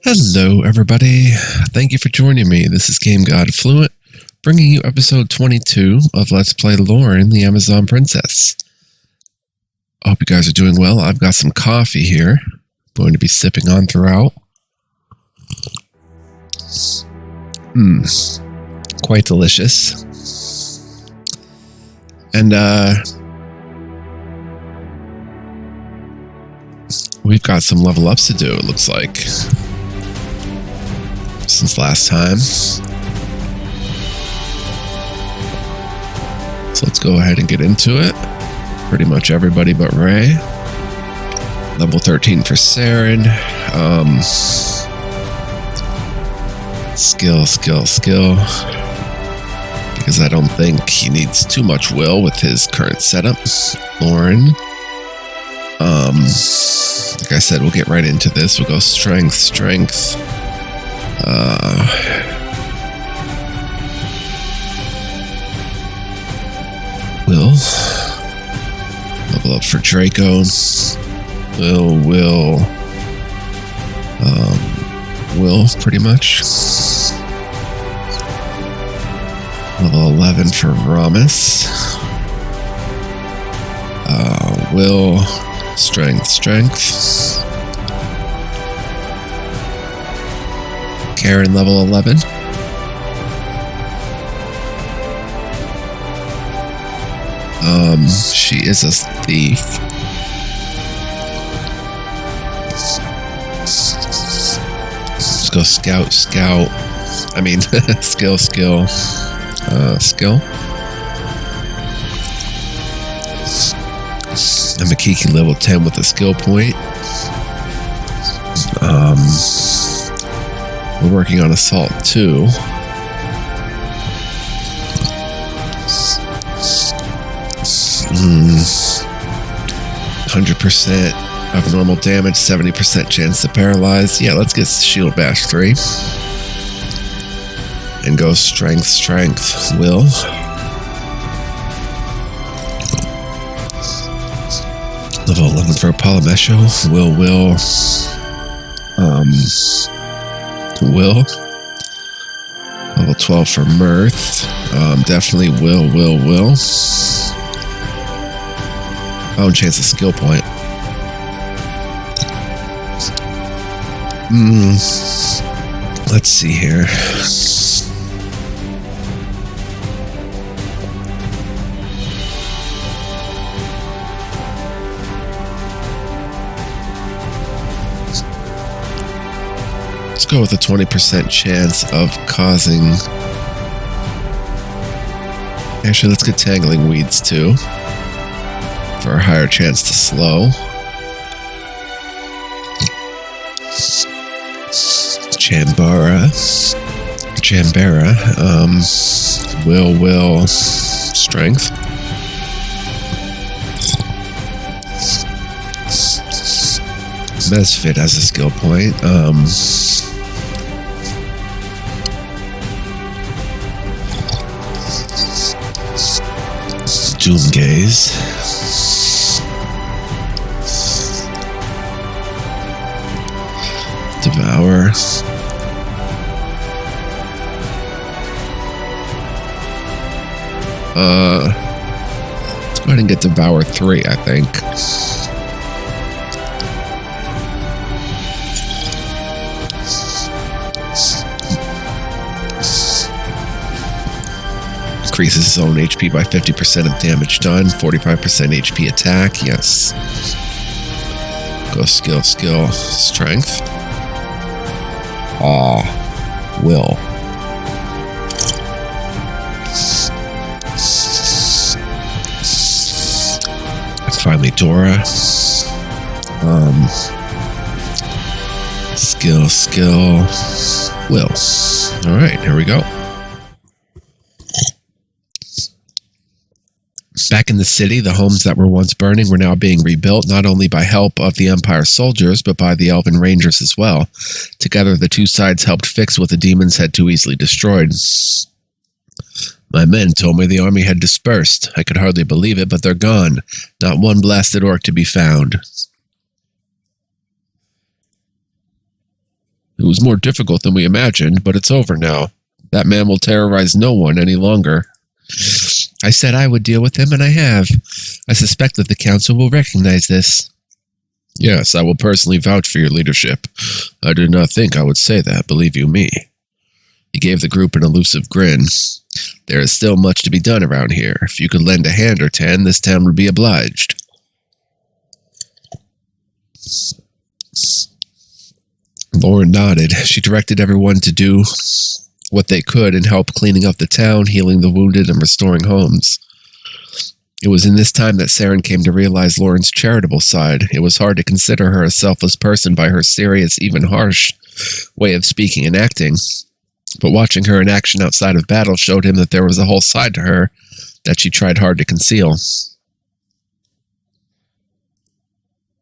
Hello, everybody. Thank you for joining me. This is Game God Fluent, bringing you episode 22 of Let's Play Loren, the Amazon Princess. I hope you guys are doing well. I've got some coffee here. I'm going to be sipping on throughout. Quite delicious. And, we've got some level ups to do, it looks like, since last time. So let's go ahead and get into it. Pretty much everybody but Ray. Level 13 for Saren. Skill. Because I don't think he needs too much will with his current setup. Loren. Like I said, we'll get right into this. We'll go strength. Will. Level up for Draco. Will, pretty much. Level 11 for Ramus. Will, strength. Karen, level 11. She is a thief. Let's go scout. I mean, skill. And Makiki level 10 with a skill point. We're working on assault 2. 100% of normal damage, 70% chance to paralyze. Yeah, let's get shield bash 3. And go strength. Will. Level 11 for Polymesho. Will. Level 12 for Mirth. Definitely will. Oh, chance of skill point. Let's see here. Let's go with a 20% chance of causing... Actually, let's get Tangling Weeds too, for a higher chance to slow. Jambara. Will. Strength. Mesfit has a skill point. Doomgaze. Devour. Let's go ahead and get Devour 3, I think. Increases his own HP by 50% of damage done, 45% HP attack, yes. Go skill, strength. Will. And finally, Dora. Skill, will. Alright, here we go. Back in the city, the homes that were once burning were now being rebuilt, not only by help of the Empire soldiers, but by the Elven Rangers as well. Together, the two sides helped fix what the demons had too easily destroyed. My men told me the army had dispersed. I could hardly believe it, but they're gone. Not one blasted orc to be found. It was more difficult than we imagined, but it's over now. That man will terrorize no one any longer. I said I would deal with him, and I have. I suspect that the council will recognize this. Yes, I will personally vouch for your leadership. I did not think I would say that, believe you me. He gave the group an elusive grin. There is still much to be done around here. If you could lend a hand or 10, this town would be obliged. Loren nodded. She directed everyone to do what they could and help cleaning up the town, healing the wounded, and restoring homes. It was in this time that Saren came to realize Loren's charitable side. It was hard to consider her a selfless person by her serious, even harsh way of speaking and acting. But watching her in action outside of battle showed him that there was a whole side to her that she tried hard to conceal.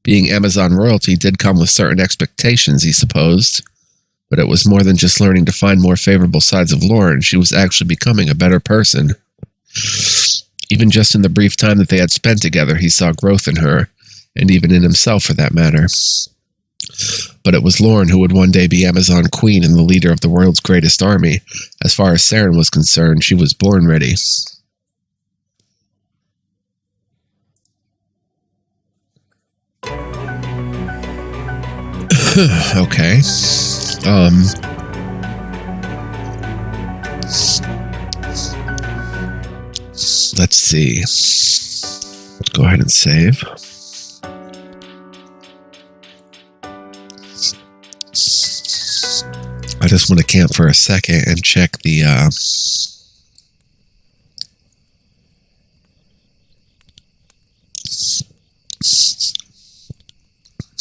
Being Amazon royalty did come with certain expectations, he supposed. But it was more than just learning to find more favorable sides of Loren. She was actually becoming a better person. Even just in the brief time that they had spent together, he saw growth in her, and even in himself for that matter. But it was Loren who would one day be Amazon Queen and the leader of the world's greatest army. As far as Saren was concerned, she was born ready. Okay. Let's see. Let's go ahead and save. I just want to camp for a second and check the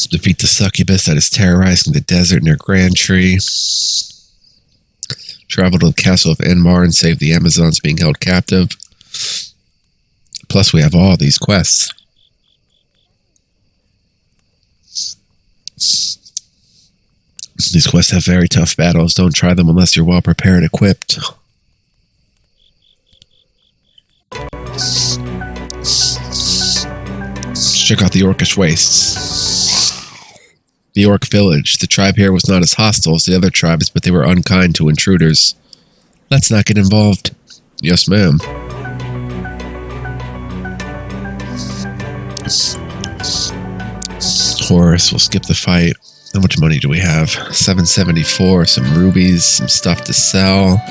defeat the succubus that is terrorizing the desert near Grand Tree. Travel to the castle of Enmar and save the Amazons being held captive. Plus we have all these quests. These quests have very tough battles. Don't try them unless you're well prepared and equipped. Let's check out the Orcish Wastes. The Orc village. The tribe here was not as hostile as the other tribes, but they were unkind to intruders. Let's not get involved. Yes, ma'am. Horus, we'll skip the fight. How much money do we have? 774, some rubies, some stuff to sell.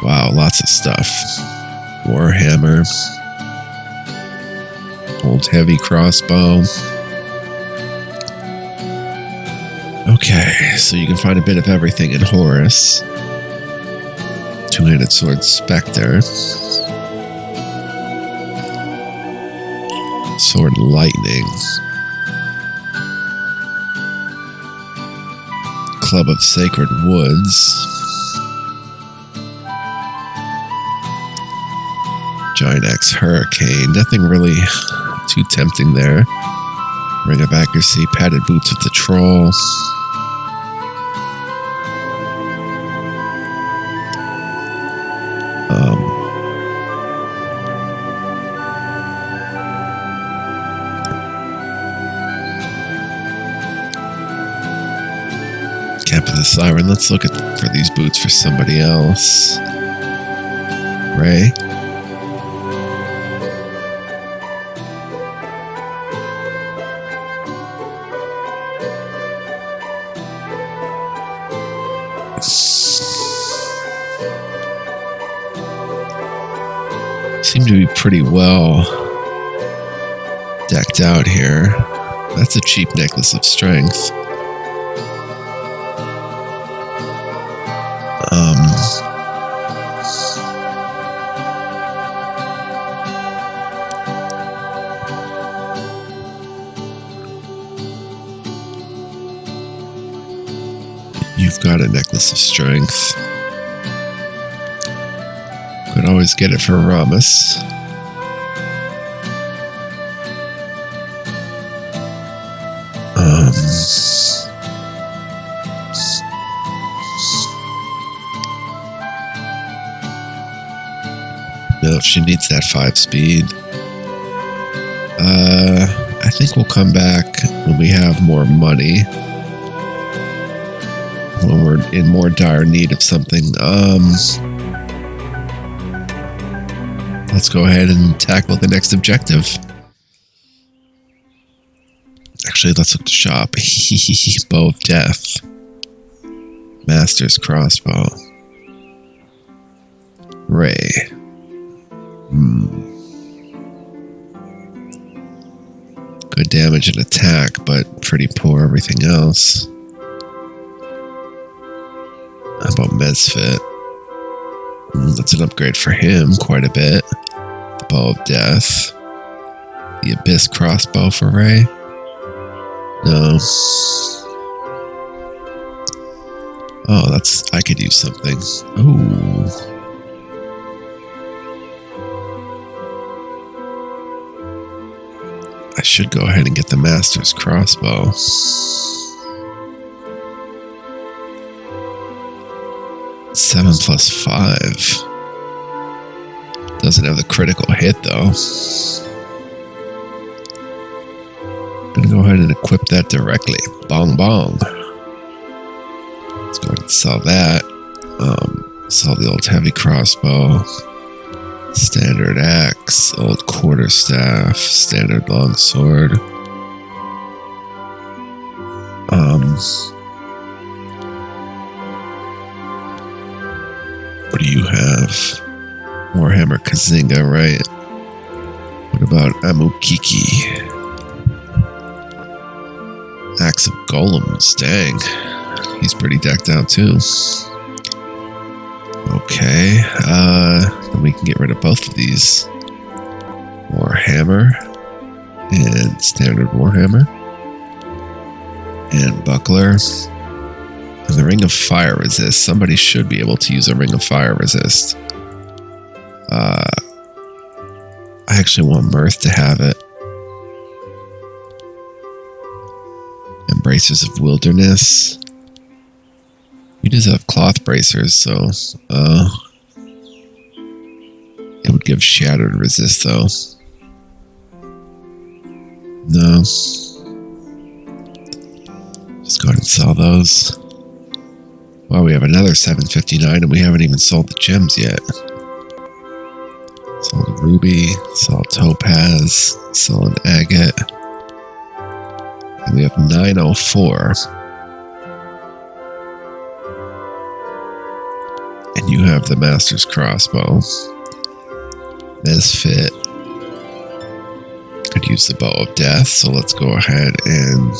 Wow, lots of stuff. Warhammer. Old heavy crossbow. Okay, so you can find a bit of everything in Horus. Two-handed sword Spectre. Sword Lightning. Club of Sacred Woods. Giant Axe Hurricane. Nothing really too tempting there. Ring of Accuracy. Padded Boots of the Troll. Cap of the Siren. Let's look for these boots for somebody else. Ray. Seem to be pretty well decked out here. That's a cheap necklace of strength. You've got a necklace of strength. Could always get it for Ramus. No, she needs that 5 speed. I think we'll come back when we have more money. When we're in more dire need of something. Let's go ahead and tackle the next objective. Actually, let's look to shop. Bow of Death. Master's Crossbow. Ray. Good damage and attack, but pretty poor everything else. How about Mesfit? That's an upgrade for him quite a bit. The Bow of Death. The Abyss Crossbow for Ray. No. Oh, I could use something. Ooh. I should go ahead and get the Master's Crossbow. Seven plus 5. Doesn't have the critical hit though. Gonna go ahead and equip that directly. Bong bong. Let's go ahead and sell that. Sell the old heavy crossbow. Standard axe, old quarterstaff, standard longsword. What do you have? Warhammer Kazinga, right? What about Amukiki? Axe of Golems, dang. He's pretty decked out too. Okay, then we can get rid of both of these. Warhammer and standard Warhammer. And buckler. And the Ring of Fire Resist. Somebody should be able to use a Ring of Fire Resist. I actually want Mirth to have it. Embracers of Wilderness. We just have cloth bracers, so it would give shattered resist though. No. Just go ahead and sell those. Wow, we have another 759 and we haven't even sold the gems yet. Sold a ruby, sold topaz, sold an agate. And we have 904. And you have the Master's Crossbow. Misfit. Could use the Bow of Death, so let's go ahead and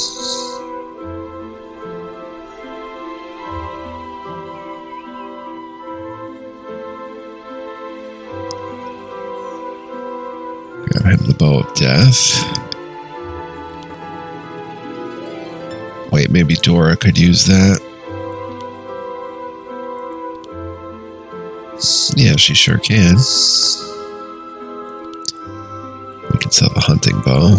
grab him the Bow of Death. Wait, maybe Dora could use that. Yeah, she sure can. We can sell the hunting bow.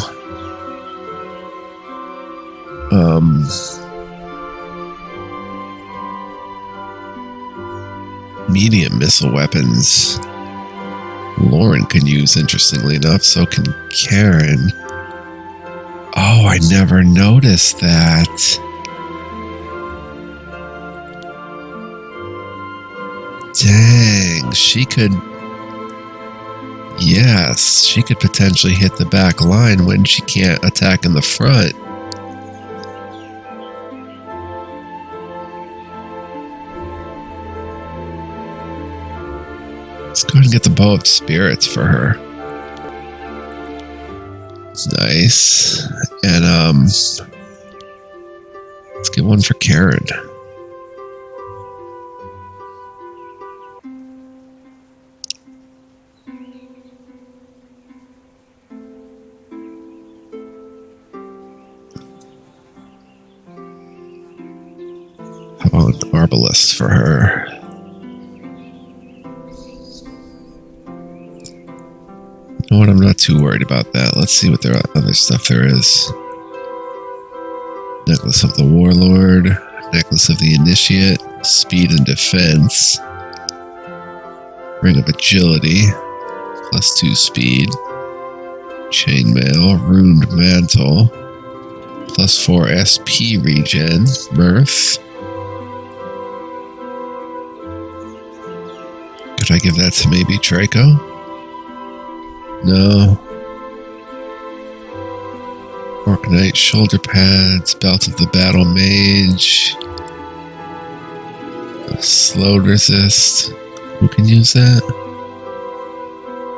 Medium missile weapons. Loren can use, interestingly enough, so can Karen. Oh, I never noticed that. Dang, she could... Yes, she could potentially hit the back line when she can't attack in the front. Let's go ahead and get the Bow of Spirits for her. Nice. And, let's get one for Karen. How about an Arbalest for her? You know what? I'm not too worried about that. Let's see what there other stuff there is. Necklace of the Warlord, Necklace of the Initiate, Speed and Defense, Ring of Agility, +2 speed. Chainmail, Ruined Mantle, +4 SP regen, Mirth. Could I give that to maybe Draco? No. Orc Knight, shoulder pads, Belt of the Battle Mage, slow resist. Who can use that?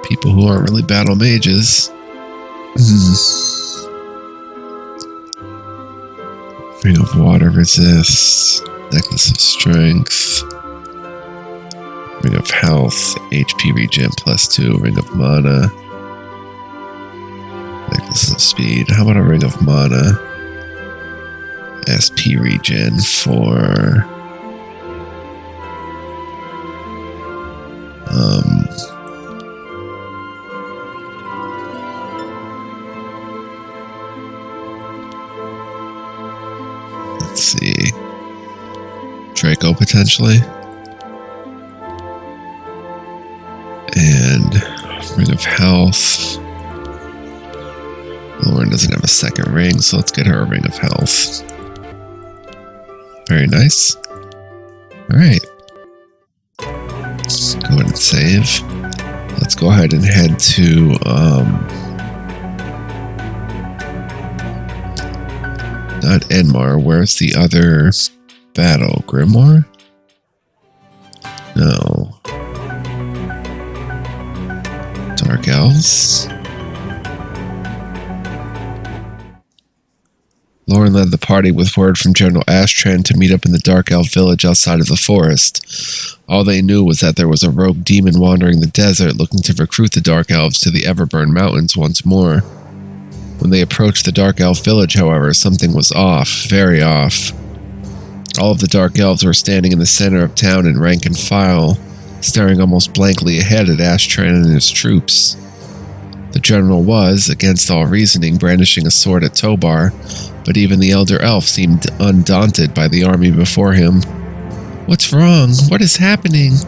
People who aren't really battle mages. Ring of Water resist, Necklace of Strength, Ring of Health, HP regen +2, Ring of Mana, Necklace of Speed. How about a Ring of Mana? SP regen for let's see, Draco potentially, and Ring of Health. Loren doesn't have a second ring, so let's get her a Ring of Health. Very nice. Alright. Let's go ahead and save. Let's go ahead and head to not Enmar. Where's the other battle? Grimoire? No. Dark Elves? Loren led the party with word from General Ashtran to meet up in the Dark Elf village outside of the forest. All they knew was that there was a rogue demon wandering the desert looking to recruit the Dark Elves to the Everburn Mountains once more. When they approached the Dark Elf village, however, something was off, very off. All of the Dark Elves were standing in the center of town in rank and file, staring almost blankly ahead at Ashtran and his troops. The general was, against all reasoning, brandishing a sword at Tobar, but even the Elder Elf seemed undaunted by the army before him. "What's wrong? What is happening?"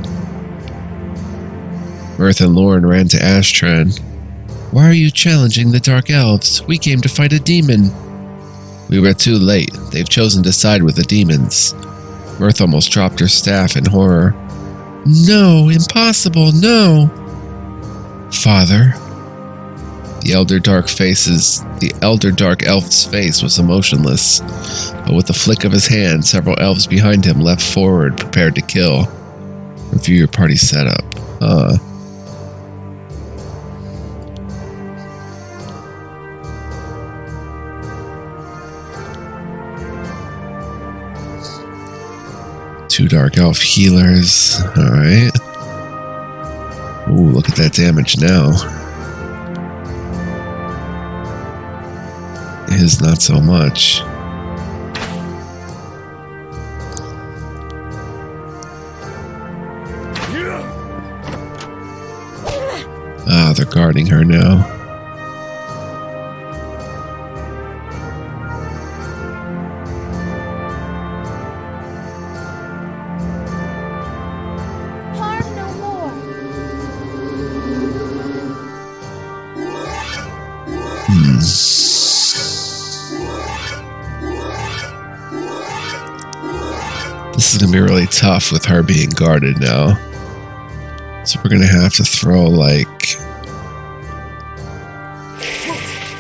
Mirth and Loren ran to Ashtran. "Why are you challenging the Dark Elves? We came to fight a demon." "We were too late. They've chosen to side with the demons." Mirth almost dropped her staff in horror. "No, impossible, no!" "Father." The Elder Dark Elf's face was emotionless, but with a flick of his hand, several elves behind him leapt forward, prepared to kill. "Review your party setup." Two Dark Elf healers. Alright. Ooh, look at that damage now. His not so much. Ah, they're guarding her now. Harm no more. This is going to be really tough with her being guarded now. So we're going to have to throw, like,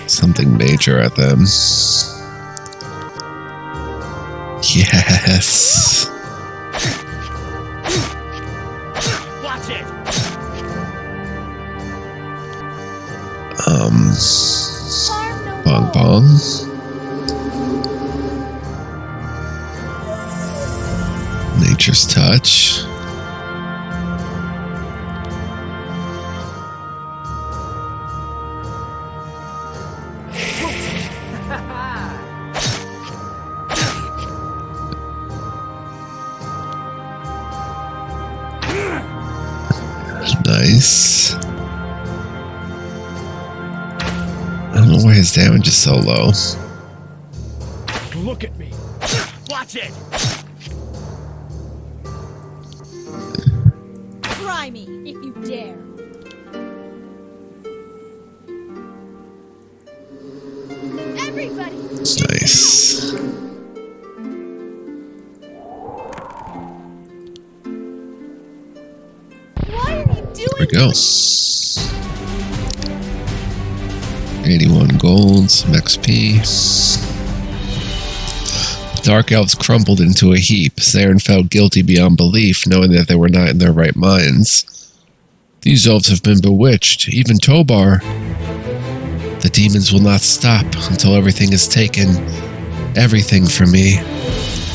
something major at them. Yes. Watch it. Harm no Bong more. bong. Nature's Touch. Nice. I don't know why his damage is so low. Look at me. Watch it. Try me if you dare. Nice. Why are you doing There we go. 81 gold, some XP. The Dark Elves crumbled into a heap. Saren felt guilty beyond belief, knowing that they were not in their right minds. These elves have been bewitched, even Tobar. The demons will not stop until everything is taken. Everything from me.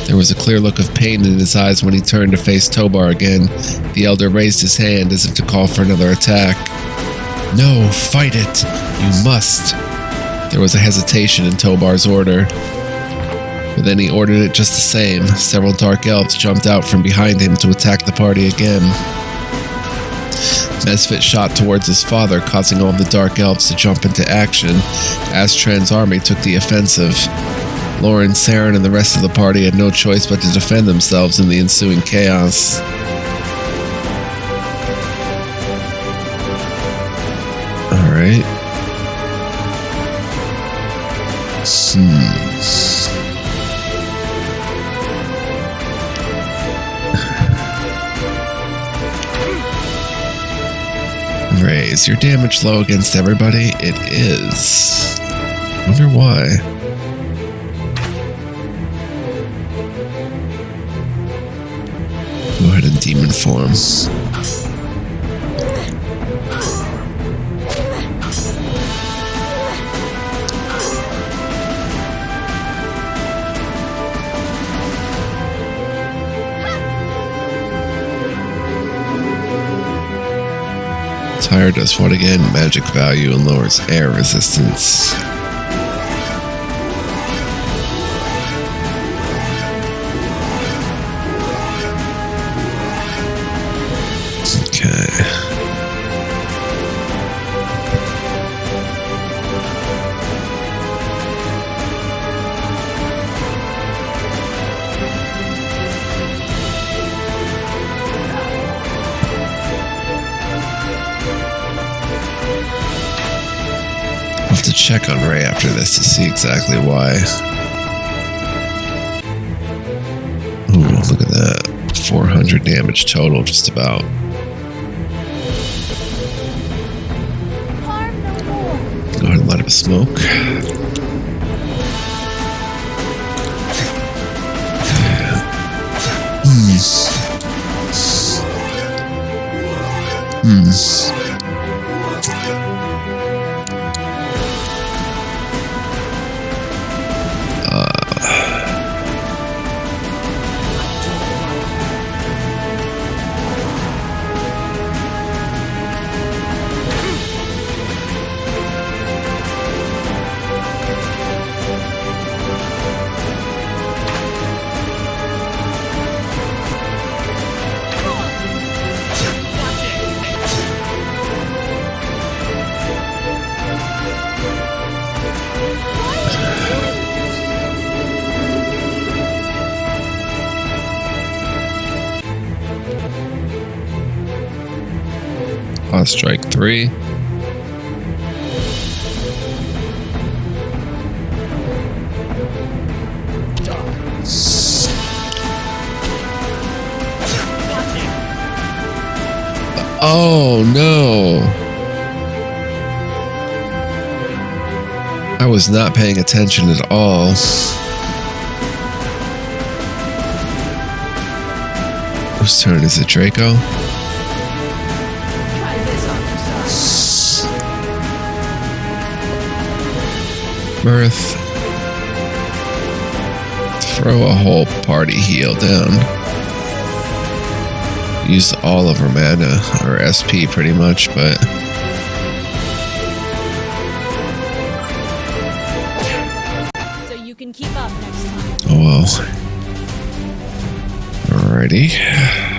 There was a clear look of pain in his eyes when he turned to face Tobar again. The elder raised his hand as if to call for another attack. No, fight it. You must. There was a hesitation in Tobar's order. But then he ordered it just the same. Several dark elves jumped out from behind him to attack the party again. Mesfit shot towards his father, causing all the dark elves to jump into action. Astran's army took the offensive. Loren, Saren, and the rest of the party had no choice but to defend themselves in the ensuing chaos. Alright. Raise your damage low against everybody. It is. Wonder why. Go ahead and demon form. Tire does what again? Magic value and lowers air resistance. Okay. I'll have to check on Ray after this to see exactly why. Ooh, look at that. 400 damage total, just about. harm no more? Go ahead and let him smoke. Strike 3. Oh no! I was not paying attention at all. Whose turn is it, Draco? Mirth. Throw a whole party heal down. Use all of her mana, or SP pretty much, but... So you can keep up next time. Oh well. Alrighty.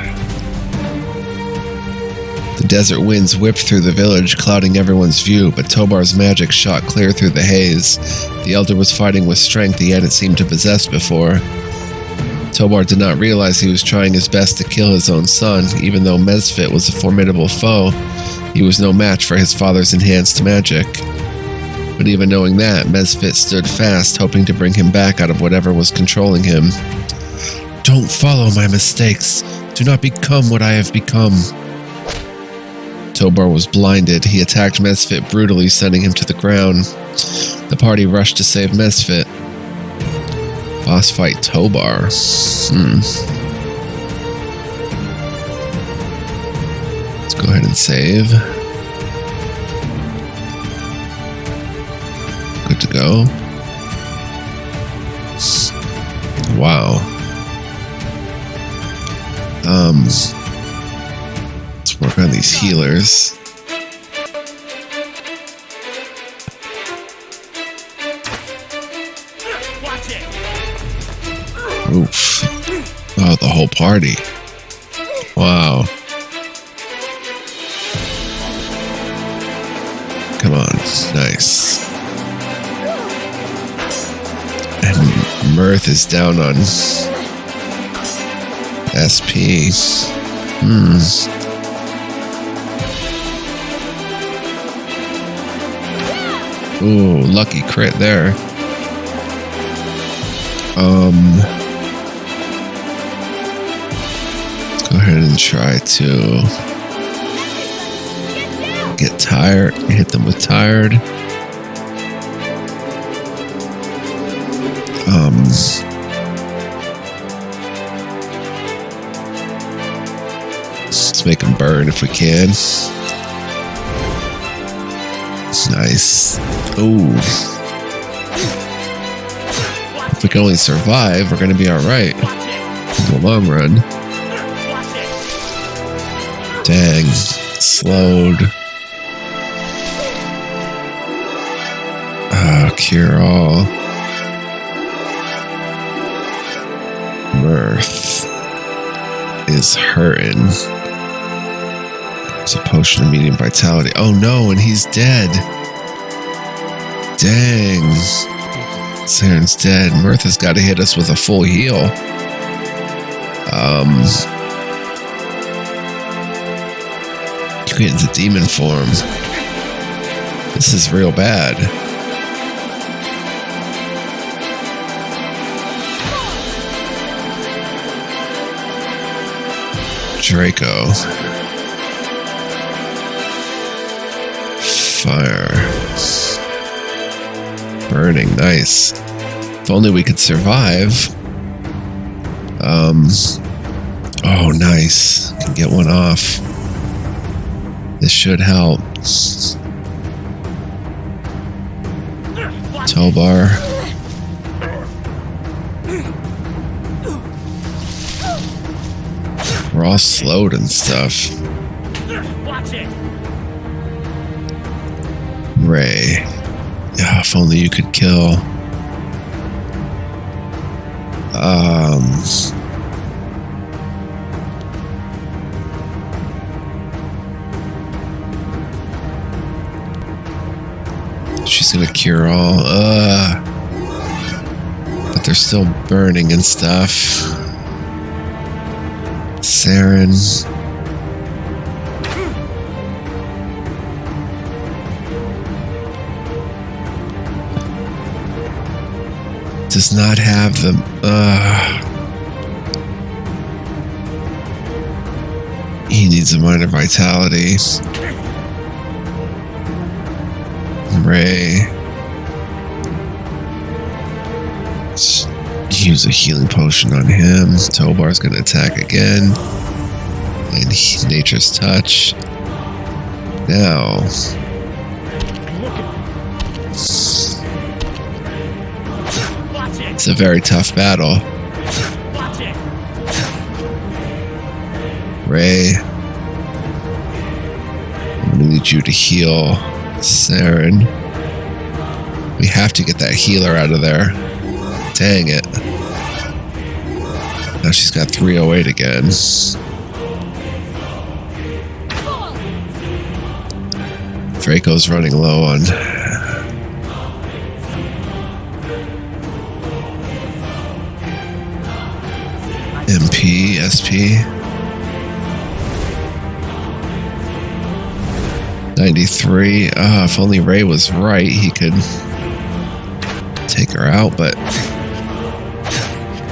The desert winds whipped through the village, clouding everyone's view, but Tobar's magic shot clear through the haze. The Elder was fighting with strength he hadn't seemed to possess before. Tobar did not realize he was trying his best to kill his own son. Even though Mesfit was a formidable foe, he was no match for his father's enhanced magic. But even knowing that, Mesfit stood fast, hoping to bring him back out of whatever was controlling him. Don't follow my mistakes. Do not become what I have become. Tobar was blinded. He attacked Mesfit brutally, sending him to the ground. The party rushed to save Mesfit. Boss fight Tobar. Let's go ahead and save. Good to go. Wow. Let's work on these healers. Watch it. Oof. Oh, the whole party. Wow. Come on. Nice. And Mirth is down on SP. Ooh, lucky crit there. Let's go ahead and try to get tired. Hit them with tired. Let's make them burn if we can. Nice. Ooh. If we can only survive, we're going to be alright in the long run. Dang. Slowed. Cure all. Mirth is hurting. It's a potion of medium vitality. Oh no, and he's dead. Dang. Saren's dead. Mirth has got to hit us with a full heal. You get into demon form. This is real bad. Draco. Fire. Burning, nice. If only we could survive. Oh, nice. Can get one off. This should help. Tobar. We're all slowed and stuff. Watch it. Ray. Yeah, if only you could kill. She's gonna cure all. But they're still burning and stuff. Saren. Does not have them. He needs a minor vitality. Ray. Let's use a healing potion on him. Tobar's gonna attack again. And Nature's Touch. Now. It's a very tough battle. Ray. I'm gonna need you to heal Saren. We have to get that healer out of there. Dang it. Now she's got 308 again. Draco's running low on MP, SP. 93. If only Ray was right, he could take her out, but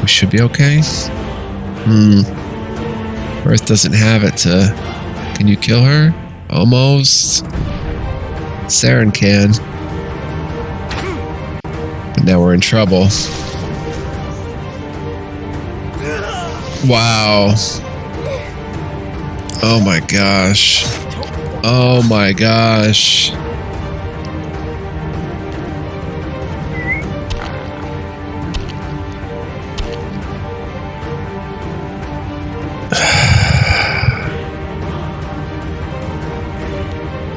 we should be okay. Earth doesn't have it to... Can you kill her? Almost. Saren can. But now we're in trouble. Wow. Oh my gosh. Oh my gosh.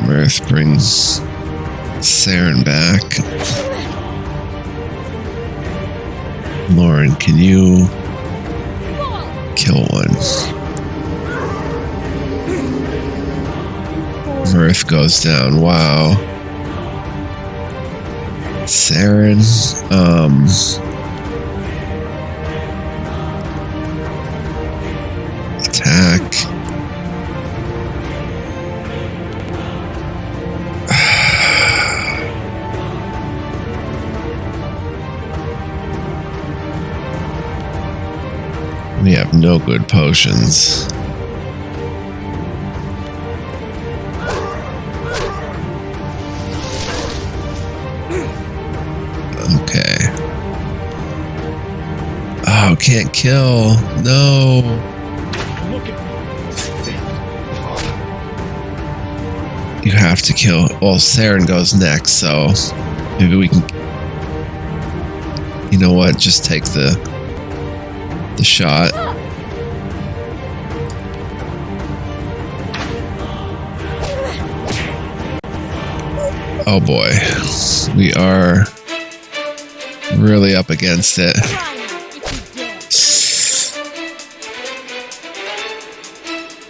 Mirth brings Saren back. Loren, can you kill one? Mirth goes down. Wow. Saren, attack. We have no good potions. Okay. Oh, can't kill. No. You have to kill. Well, Saren goes next, so maybe we can... You know what? Just take the shot. Oh boy. We are really up against it.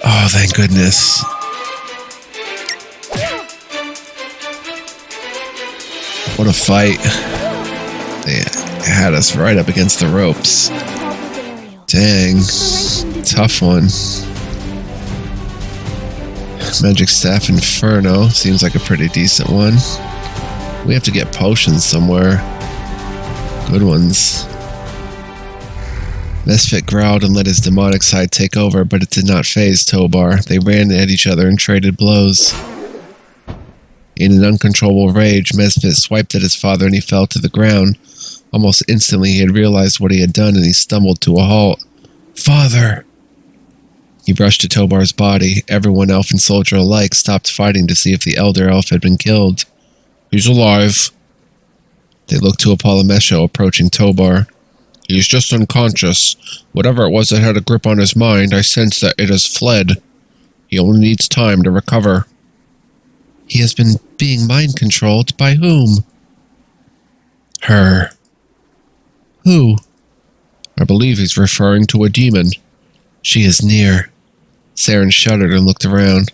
Oh, thank goodness. What a fight. They had us right up against the ropes. Dang. Tough one. Magic Staff Inferno seems like a pretty decent one. We have to get potions somewhere. Good ones. Misfit growled and let his demonic side take over, but it did not faze Tobar. They ran at each other and traded blows. In an uncontrollable rage, Misfit swiped at his father and he fell to the ground. Almost instantly, he had realized what he had done and he stumbled to a halt. Father! He rushed to Tobar's body. Everyone, elf and soldier alike, stopped fighting to see if the elder elf had been killed. He's alive. They looked to Apollomesho approaching Tobar. He's just unconscious. Whatever it was that had a grip on his mind, I sense that it has fled. He only needs time to recover. He has been being mind-controlled by whom? Her. Who? I believe he's referring to a demon. She is near. Saren shuddered and looked around.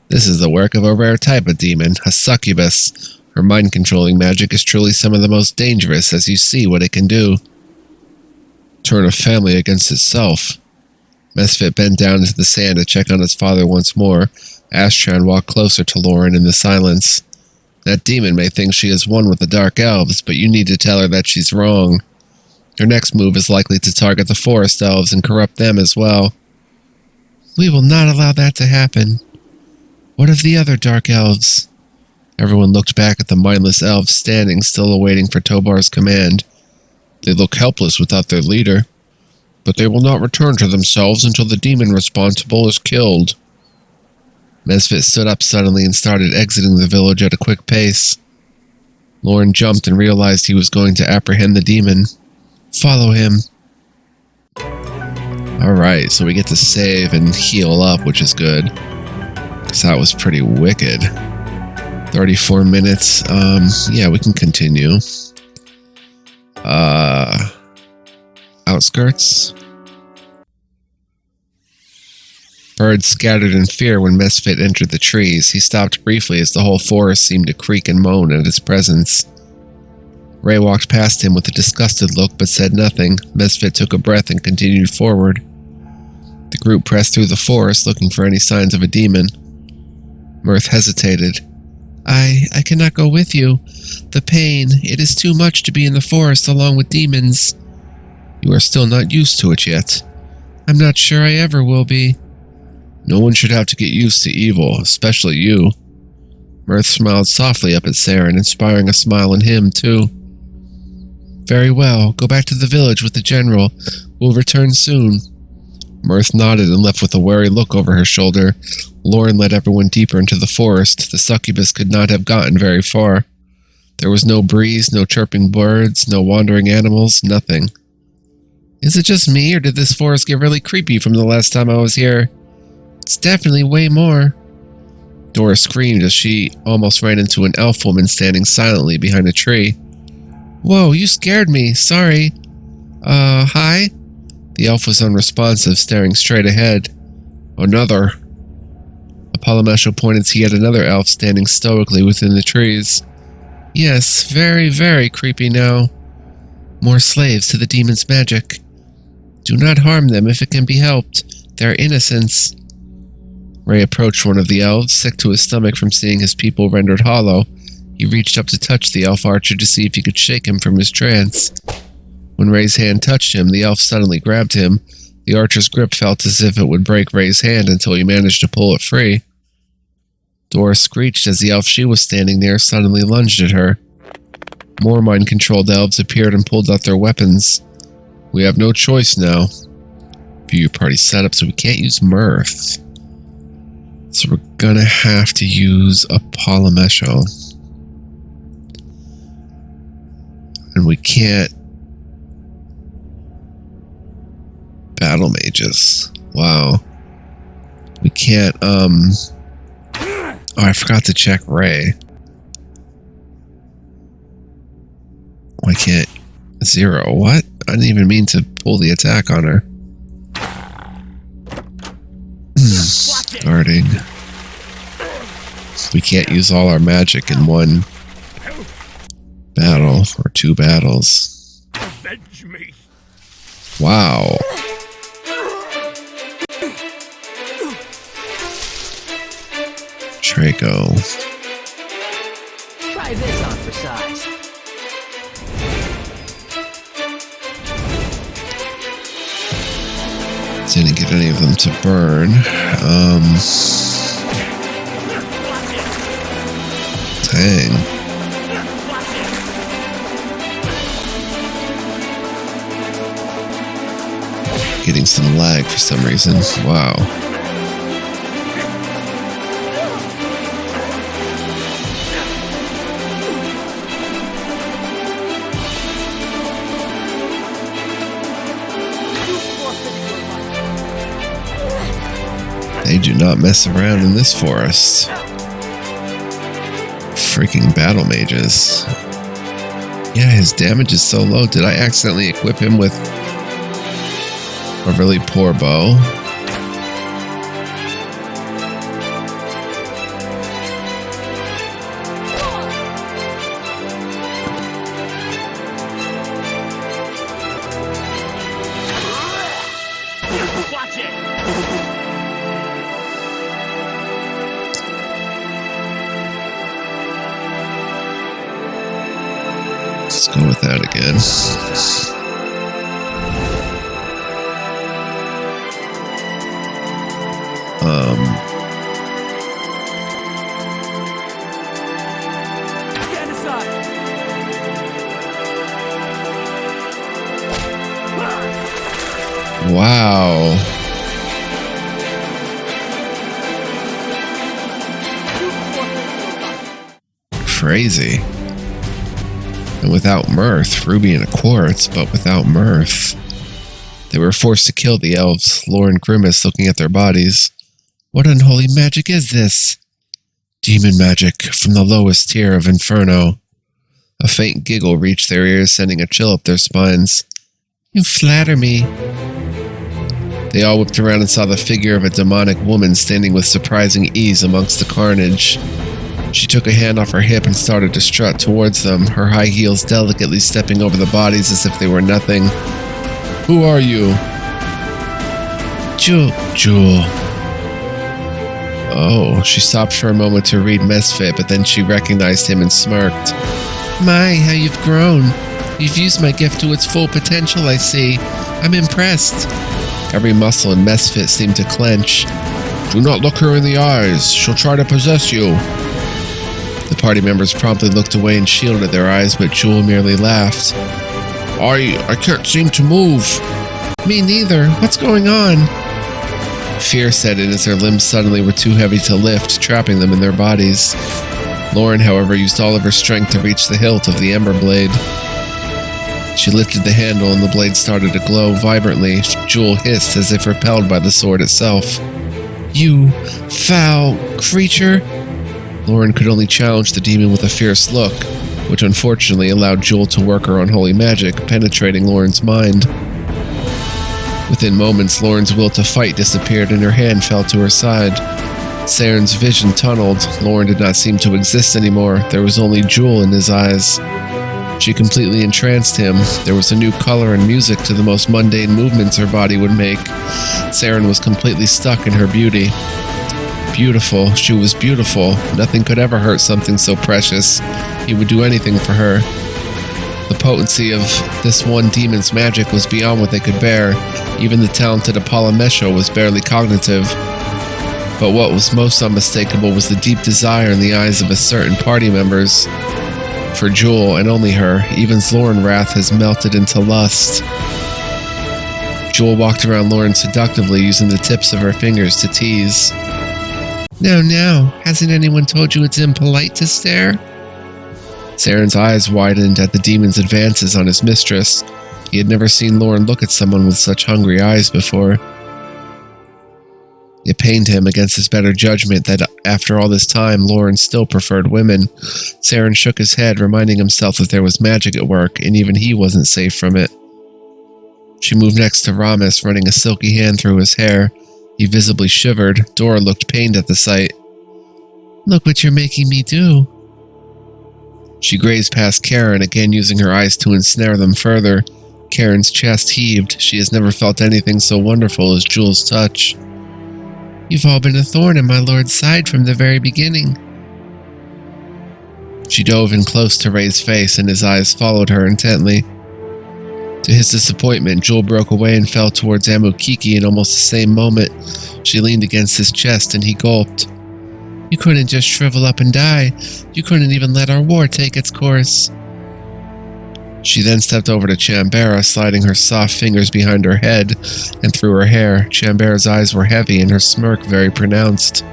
This is the work of a rare type of demon, a succubus. Her mind-controlling magic is truly some of the most dangerous, as you see what it can do. Turn a family against itself. Misfit bent down into the sand to check on his father once more. Astran walked closer to Loren in the silence. That demon may think she is one with the Dark Elves, but you need to tell her that she's wrong. Her next move is likely to target the Forest Elves and corrupt them as well. We will not allow that to happen. What of the other Dark Elves? Everyone looked back at the mindless elves standing, still awaiting for Tobar's command. They look helpless without their leader, but they will not return to themselves until the demon responsible is killed. Misfit stood up suddenly and started exiting the village at a quick pace. Loren jumped and realized he was going to apprehend the demon. Follow him. Alright, so we get to save and heal up, which is good. Because that was pretty wicked. 34 minutes. Yeah, we can continue. Outskirts. Birds scattered in fear when Misfit entered the trees. He stopped briefly as the whole forest seemed to creak and moan at his presence. Ray walked past him with a disgusted look but said nothing. Misfit took a breath and continued forward. The group pressed through the forest looking for any signs of a demon. Mirth hesitated. I cannot go with you. The pain, it is too much to be in the forest along with demons. You are still not used to it yet. I'm not sure I ever will be. No one should have to get used to evil, especially you. Mirth smiled softly up at Saren, inspiring a smile in him, too. Very well, go back to the village with the general. We'll return soon. Mirth nodded and left with a wary look over her shoulder. Loren led everyone deeper into the forest. The succubus could not have gotten very far. There was no breeze, no chirping birds, no wandering animals, nothing. Is it just me, or did this forest get really creepy from the last time I was here? It's definitely way more. Dora screamed as she almost ran into an elf woman standing silently behind a tree. Whoa, you scared me. Sorry. Hi? The elf was unresponsive, staring straight ahead. Another. Apollomesho pointed to yet another elf standing stoically within the trees. Yes, very, very creepy now. More slaves to the demon's magic. Do not harm them if it can be helped. They're innocents. Ray approached one of the elves, sick to his stomach from seeing his people rendered hollow. He reached up to touch the elf archer to see if he could shake him from his trance. When Ray's hand touched him, the elf suddenly grabbed him. The archer's grip felt as if it would break Ray's hand until he managed to pull it free. Dora screeched as the elf she was standing near suddenly lunged at her. More mind-controlled elves appeared and pulled out their weapons. We have no choice now. View your party setup, so we can't use Mirth. So we're gonna have to use Apollomesho. And we can't battle mages. Wow. We can't, Oh, I forgot to check Ray. Why can't... Zero. What? I didn't even mean to pull the attack on her. Starting. We can't use all our magic in one battle or two battles. Avenge me. Wow. Draco. Try this on for size. Didn't get any of them to burn. Dang. Getting some lag for some reason. Wow. They do not mess around in this forest. Freaking battle mages. Yeah, his damage is so low. Did I accidentally equip him with a really poor bow? Watch it. Let's go with that again. Stand aside. Wow. Crazy. And without Mirth, Ruby and a Quartz, but without Mirth. They were forced to kill the elves, Loren grimaced looking at their bodies. What unholy magic is this? Demon magic from the lowest tier of Inferno. A faint giggle reached their ears, sending a chill up their spines. You flatter me. They all whipped around and saw the figure of a demonic woman standing with surprising ease amongst the carnage. She took a hand off her hip and started to strut towards them, her high heels delicately stepping over the bodies as if they were nothing. Who are you? Jewel. Oh, she stopped for a moment to read Misfit, but then she recognized him and smirked. My, how you've grown. You've used my gift to its full potential, I see. I'm impressed. Every muscle in Misfit seemed to clench. Do not look her in the eyes. She'll try to possess you. The party members promptly looked away and shielded their eyes, but Jewel merely laughed. I can't seem to move. Me neither. What's going on? Fear set in as their limbs suddenly were too heavy to lift, trapping them in their bodies. Loren, however, used all of her strength to reach the hilt of the Ember Blade. She lifted the handle and the blade started to glow vibrantly. Jewel hissed as if repelled by the sword itself. You foul creature! Loren could only challenge the demon with a fierce look, which unfortunately allowed Jewel to work her unholy magic, penetrating Loren's mind. Within moments, Loren's will to fight disappeared and her hand fell to her side. Saren's vision tunneled. Loren did not seem to exist anymore. There was only Jewel in his eyes. She completely entranced him. There was a new color and music to the most mundane movements her body would make. Saren was completely stuck in her beauty. Beautiful. She was beautiful. Nothing could ever hurt something so precious. He would do anything for her. The potency of this one demon's magic was beyond what they could bear. Even the talented Apollomesha was barely cognitive. But what was most unmistakable was the deep desire in the eyes of a certain party members. For Jewel, and only her, even Loren wrath has melted into lust. Jewel walked around Loren seductively, using the tips of her fingers to tease. Now, hasn't anyone told you it's impolite to stare? Saren's eyes widened at the demon's advances on his mistress. He had never seen Loren look at someone with such hungry eyes before. It pained him against his better judgment that after all this time, Loren still preferred women. Saren shook his head, reminding himself that there was magic at work, and even he wasn't safe from it. She moved next to Ramis, running a silky hand through his hair. He visibly shivered. Dora looked pained at the sight. Look what you're making me do. She grazed past Karen, again using her eyes to ensnare them further. Karen's chest heaved. She has never felt anything so wonderful as Jewel's touch. You've all been a thorn in my lord's side from the very beginning. She dove in close to Ray's face, and his eyes followed her intently. To his disappointment, Jewel broke away and fell towards Amukiki in almost the same moment. She leaned against his chest, and he gulped. You couldn't just shrivel up and die. You couldn't even let our war take its course. She then stepped over to Chambera, sliding her soft fingers behind her head and through her hair. Chambera's eyes were heavy and her smirk very pronounced.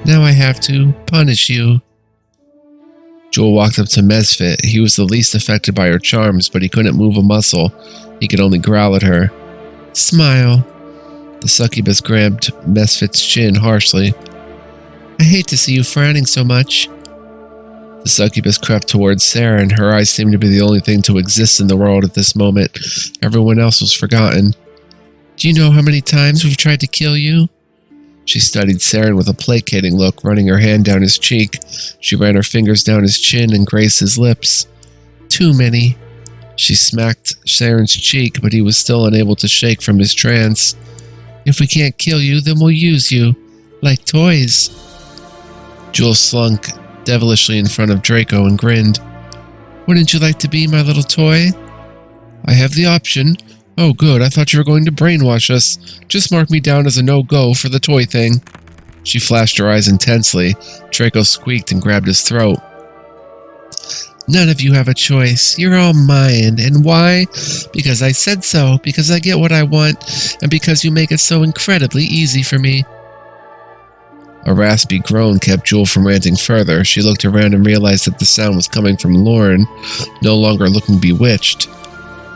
Now I have to punish you. Jewel walked up to Misfit. He was the least affected by her charms, but he couldn't move a muscle. He could only growl at her. Smile. The succubus grabbed Misfit's chin harshly. I hate to see you frowning so much. The succubus crept towards Sarah, and her eyes seemed to be the only thing to exist in the world at this moment. Everyone else was forgotten. Do you know how many times we've tried to kill you? She studied Saren with a placating look, running her hand down his cheek. She ran her fingers down his chin and grazed his lips. Too many. She smacked Saren's cheek, but he was still unable to shake from his trance. If we can't kill you, then we'll use you. Like toys. Jewel slunk devilishly in front of Draco and grinned. Wouldn't you like to be my little toy? I have the option. Oh good, I thought you were going to brainwash us. Just mark me down as a no-go for the toy thing. She flashed her eyes intensely. Draco squeaked and grabbed his throat. None of you have a choice. You're all mine. And why? Because I said so. Because I get what I want. And because you make it so incredibly easy for me. A raspy groan kept Jewel from ranting further. She looked around and realized that the sound was coming from Loren, no longer looking bewitched.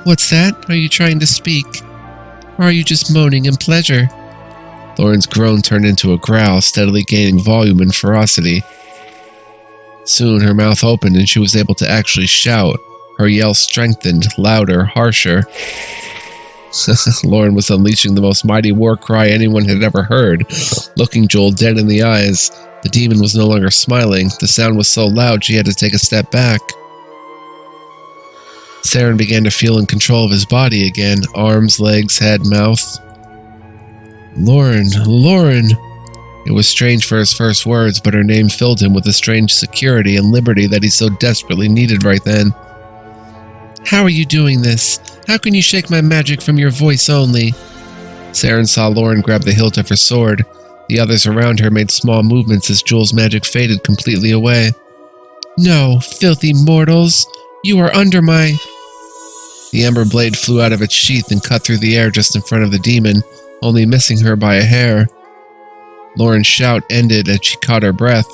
What's that? Are you trying to speak? Or are you just moaning in pleasure? Loren's groan turned into a growl, steadily gaining volume and ferocity. Soon her mouth opened and she was able to actually shout. Her yell strengthened, louder, harsher. Loren was unleashing the most mighty war cry anyone had ever heard. Looking Jewel dead in the eyes, the demon was no longer smiling. The sound was so loud she had to take a step back. Saren began to feel in control of his body again, arms, legs, head, mouth. Loren. It was strange for his first words, but her name filled him with a strange security and liberty that he so desperately needed right then. How are you doing this? How can you shake my magic from your voice only? Saren saw Loren grab the hilt of her sword. The others around her made small movements as Jewel's magic faded completely away. No, filthy mortals! You are under my... The ember blade flew out of its sheath and cut through the air just in front of the demon, only missing her by a hair. Loren's shout ended as she caught her breath.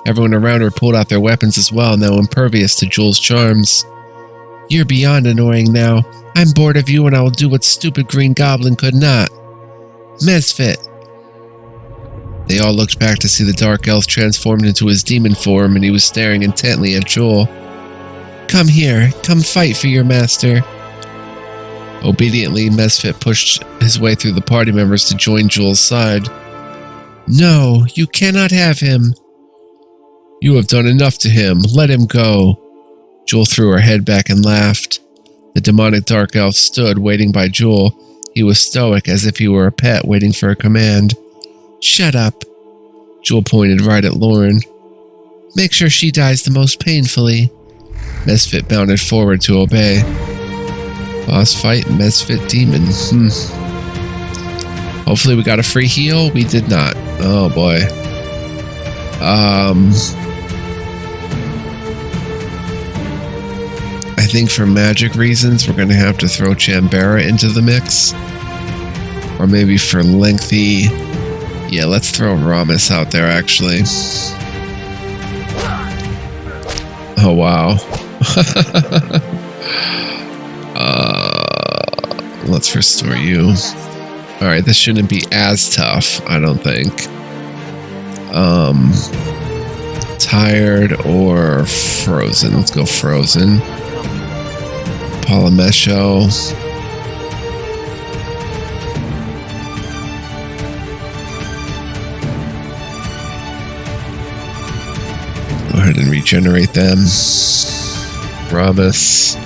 Everyone around her pulled out their weapons as well, now impervious to Jewel's charms. You're beyond annoying now. I'm bored of you and I will do what stupid green goblin could not. Misfit! They all looked back to see the dark elf transformed into his demon form, and he was staring intently at Jewel. Come here, come fight for your master. Obediently, Misfit pushed his way through the party members to join Jewel's side. No, you cannot have him. You have done enough to him. Let him go. Jewel threw her head back and laughed. The demonic dark elf stood, waiting by Jewel. He was stoic, as if he were a pet waiting for a command. Shut up. Jewel pointed right at Loren. Make sure she dies the most painfully. Misfit bounded forward to obey. Boss fight, Misfit demon. Hopefully we got a free heal. We did not. Oh boy. I think for magic reasons, we're going to have to throw Chambera into the mix. Or maybe for lengthy... Yeah, let's throw Ramus out there, actually. Oh, wow. Let's restore you. Alright, this shouldn't be as tough, I don't think. Tired or frozen? Let's go frozen. Polymesho. Go ahead and regenerate them. Ramus.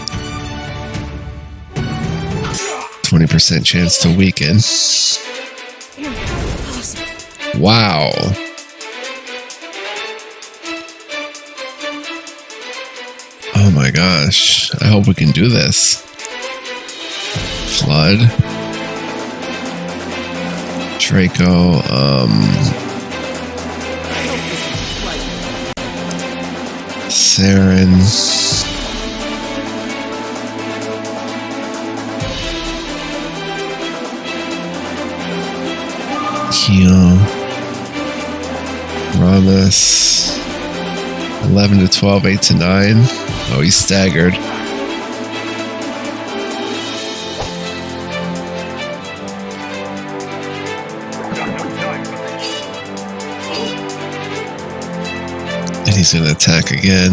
20% chance to weaken. Wow. Oh my gosh. I hope we can do this. Flood. Draco. Saren. Heal. Ramus. 11 to 12, 8 to 9. Oh, he's staggered. And he's going to attack again.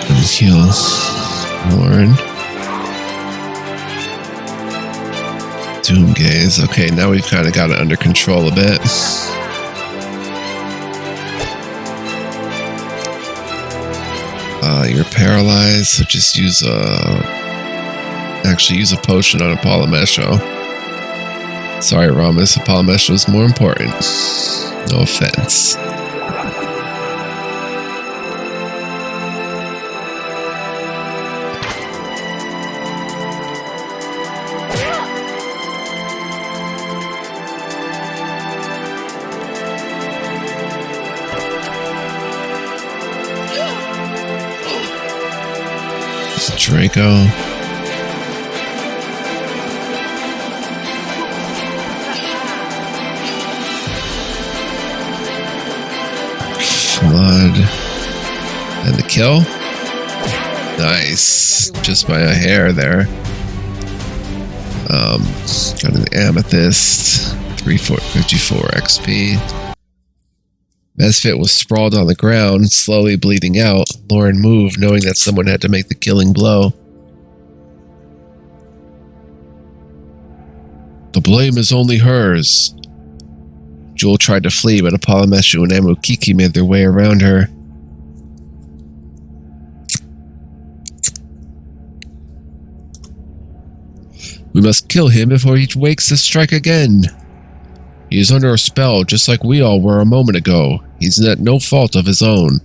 And heal Loren. Doom Gaze. Okay, now we've kind of got it under control a bit. You're paralyzed, so just use use a potion on a Polymesho. Sorry, Ramus, a Polymesho is more important. No offense. Draco. Flood. And the kill. Nice. Just by a hair there. Got an amethyst. 54 XP. Misfit was sprawled on the ground, slowly bleeding out. Loren moved, knowing that someone had to make the killing blow. The blame is only hers. Jewel tried to flee, but Polymesho and Amukiki made their way around her. We must kill him before he wakes to strike again. He is under a spell, just like we all were a moment ago. He's at no fault of his own.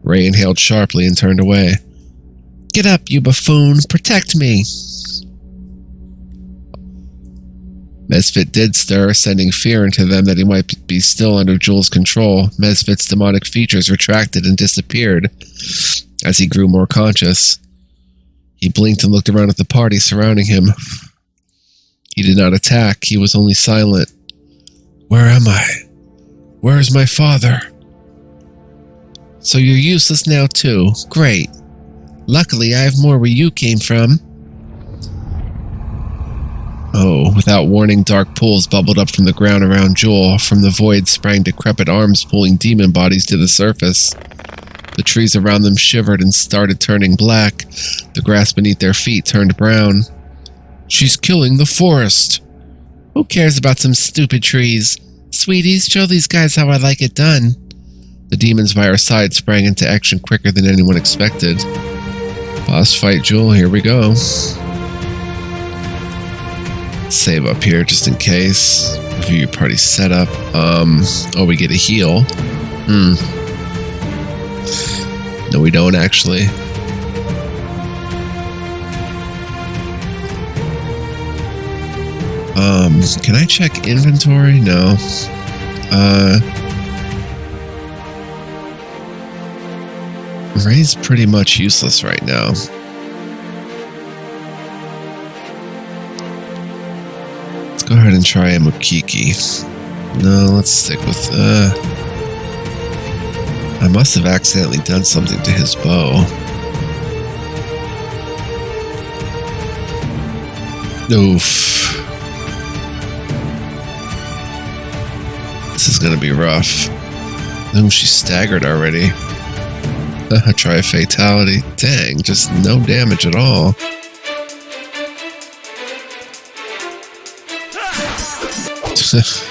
Ray inhaled sharply and turned away. Get up, you buffoon. Protect me. Mesfit did stir, sending fear into them that he might be still under Jules' control. Mesfit's demonic features retracted and disappeared as he grew more conscious. He blinked and looked around at the party surrounding him. He did not attack. He was only silent. Where am I? Where is my father? So you're useless now too. Great. Luckily, I have more where you came from. Oh, without warning, dark pools bubbled up from the ground around Jewel. From the void sprang decrepit arms pulling demon bodies to the surface. The trees around them shivered and started turning black. The grass beneath their feet turned brown. She's killing the forest. Who cares about some stupid trees? Sweeties, show these guys how I like it done. The demons by her side sprang into action quicker than anyone expected. Boss fight, Jewel, here we go. Save up here just in case. Review your party setup. Oh, we get a heal. No, we don't actually. Can I check inventory? No. Ray's pretty much useless right now. Let's go ahead and try him with Kiki. No, let's stick with, I must have accidentally done something to his bow. Oof. This is gonna be rough. Oh, she's staggered already. Try a fatality. Dang, just no damage at all. Watch it.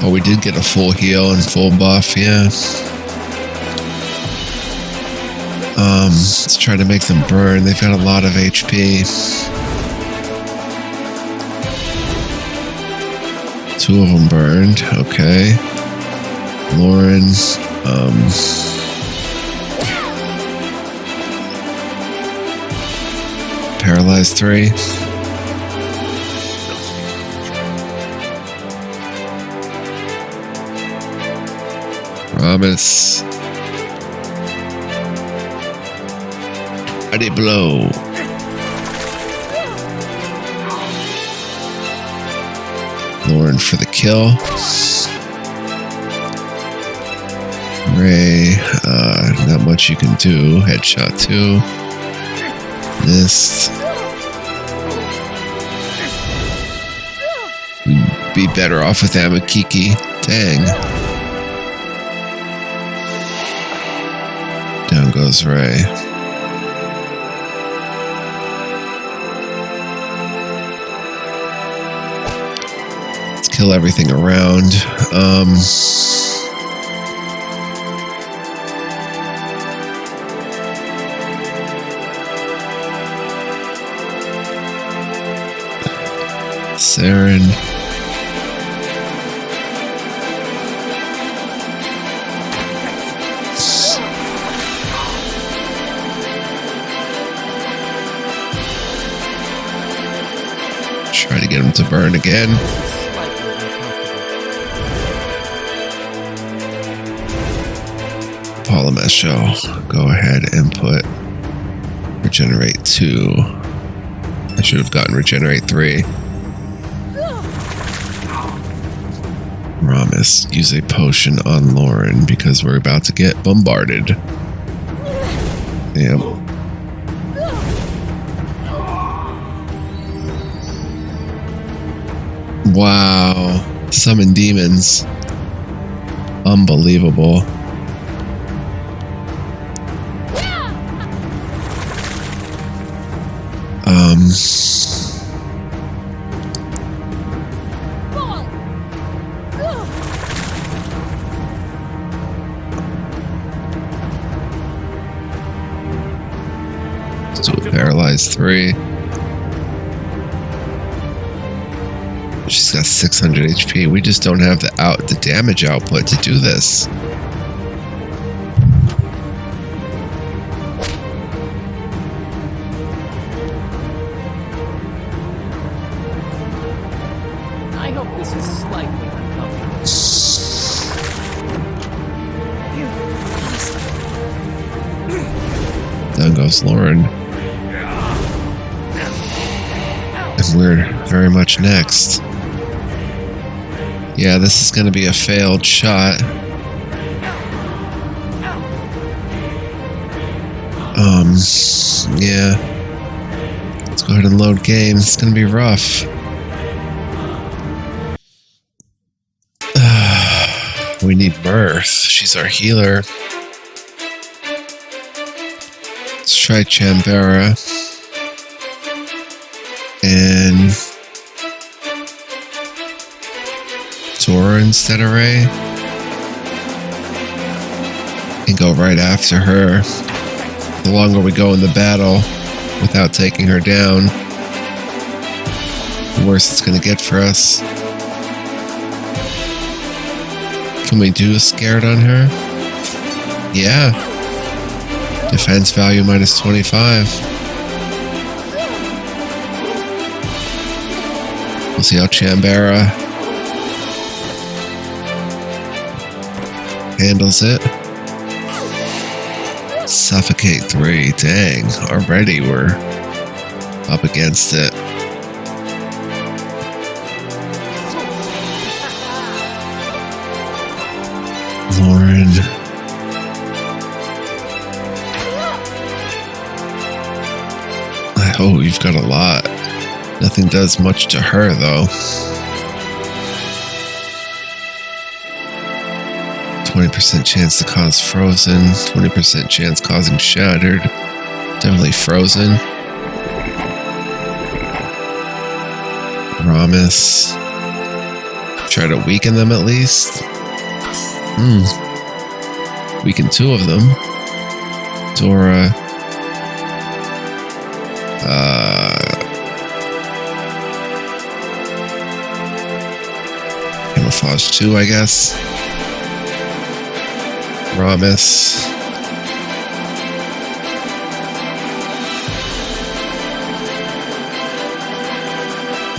Oh, we did get a full heal and full buff, yeah. Let's try to make them burn. They've got a lot of HP. 2 of them burned. Okay. Loren. Paralyzed 3. Promise. Ready blow. Loren for the kill. Ray, not much you can do. Headshot 2. Missed. We'd be better off with Amakiki. Dang. Down goes Ray. Let's kill everything around. Saren. Try to get him to burn again. Polymesho. Go ahead and put regenerate 2. I should have gotten regenerate 3. Promise. Use a potion on Loren because we're about to get bombarded. Yep. Wow. Summon demons. Unbelievable. Paralyzed 3. She's got 600 HP. We just don't have the damage output to do this. I hope this is slightly uncomfortable. Down goes Loren. And we're very much next. Yeah, this is going to be a failed shot. Yeah. Let's go ahead and load game. It's going to be rough. We need Mirth. She's our healer. Let's try Chambera. And Tora instead of Ray. And go right after her. The longer we go in the battle without taking her down, the worse it's going to get for us. Can we do a scared on her? Yeah. Defense value minus 25. We'll see how Chambera handles it. Suffocate 3. Dang. Already we're up against it. Loren. Oh, you've got a lot. Nothing does much to her, though. 20% chance to cause frozen. 20% chance causing shattered. Definitely frozen. Ramus. Try to weaken them at least. Weaken 2 of them. Dora. Camouflage 2, I guess. Ramus.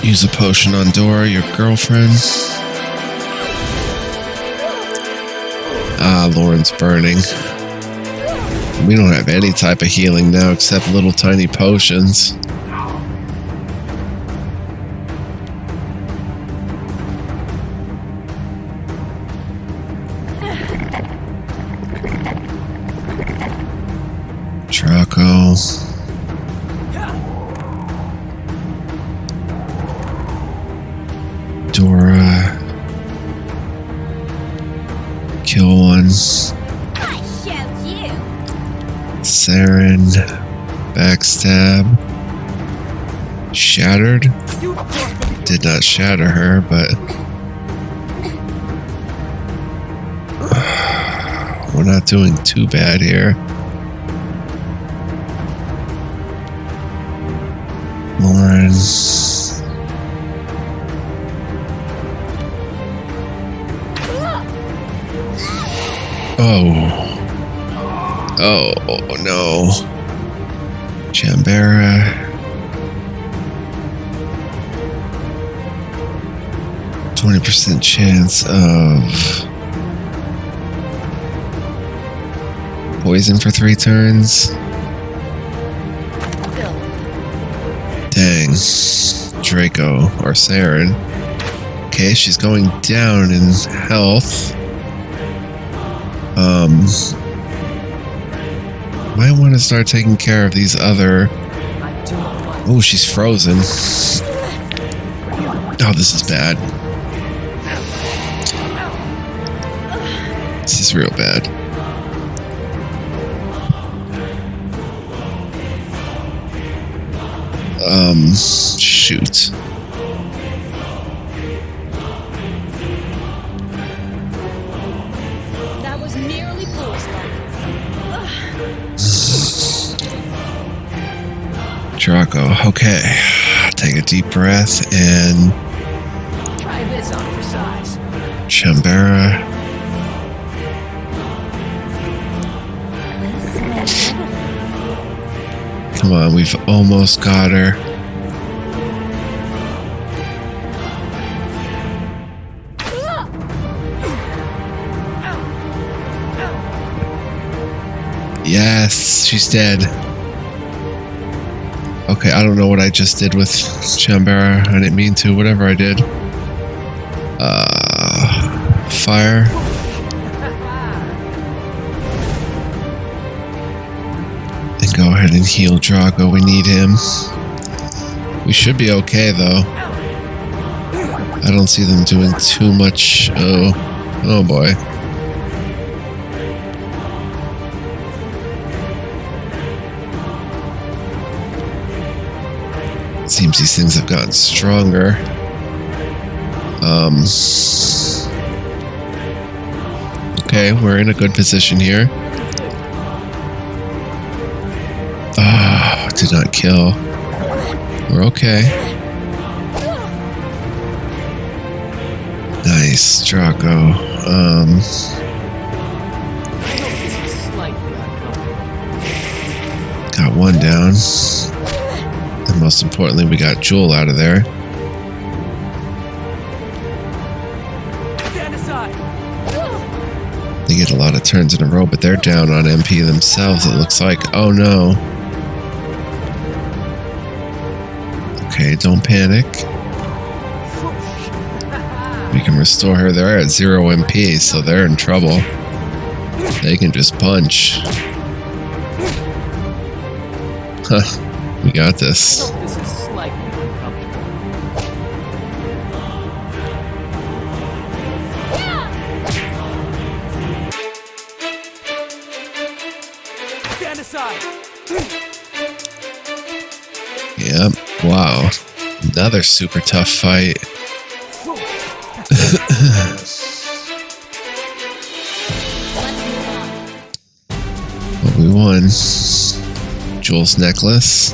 Use a potion on Dora, your girlfriend. Loren's burning. We don't have any type of healing now except little tiny potions. Draco. Dora. Kill 1. Saren. Backstab. Shattered. Did not shatter her, but we're not doing too bad here. Loren. Oh no. Chambera. 20% chance of poison for 3 turns. Dang. Draco or Saren. Okay, she's going down in health. Might want to start taking care of these other... Oh, she's frozen. Oh, this is bad. This is real bad. Shoot. That was nearly poisoned. Draco. Okay. Take a deep breath and Try this on for size. Chambera. Come on, we've almost got her. Yes, she's dead. Okay, I don't know what I just did with Chambera. I didn't mean to. Whatever I did. Fire. And go ahead and heal Drago. We need him. We should be okay, though. I don't see them doing too much. Oh boy. Seems these things have gotten stronger. Okay, we're in a good position here. Did not kill. We're okay. Nice, Draco. Got one down. And most importantly, we got Jewel out of there. They get a lot of turns in a row, but they're down on MP themselves, it looks like. Oh no. Okay, don't panic. We can restore her. They're at 0 MP, so they're in trouble. They can just punch. Huh. We got this. This is slightly uncomfortable. Stand aside. Yep. Wow. Another super tough fight. But we won. Jewel's necklace.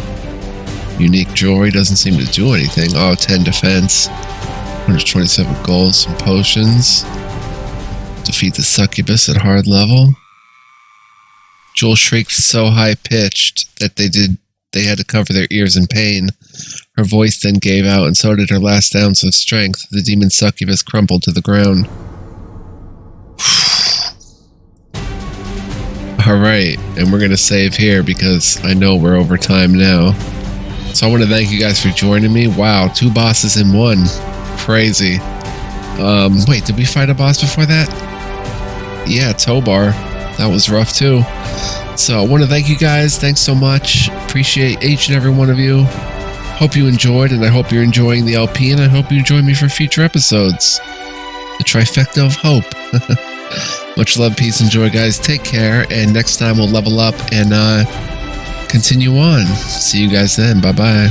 Unique jewelry doesn't seem to do anything. Oh, 10 defense. 127 gold, some potions. Defeat the succubus at hard level. Jewel shrieked so high-pitched that they had to cover their ears in pain. Her voice then gave out, and so did her last ounce of strength. The demon succubus crumpled to the ground. Alright, and we're going to save here because I know we're over time now. So I want to thank you guys for joining me. Wow, 2 bosses in 1. Crazy. Wait, did we fight a boss before that? Yeah, Tobar. That was rough too. So I want to thank you guys. Thanks so much. Appreciate each and every one of you. Hope you enjoyed, and I hope you're enjoying the LP, and I hope you join me for future episodes. The trifecta of hope. Much love, peace, and joy, guys. Take care, and next time we'll level up and continue on. See you guys then. Bye-bye.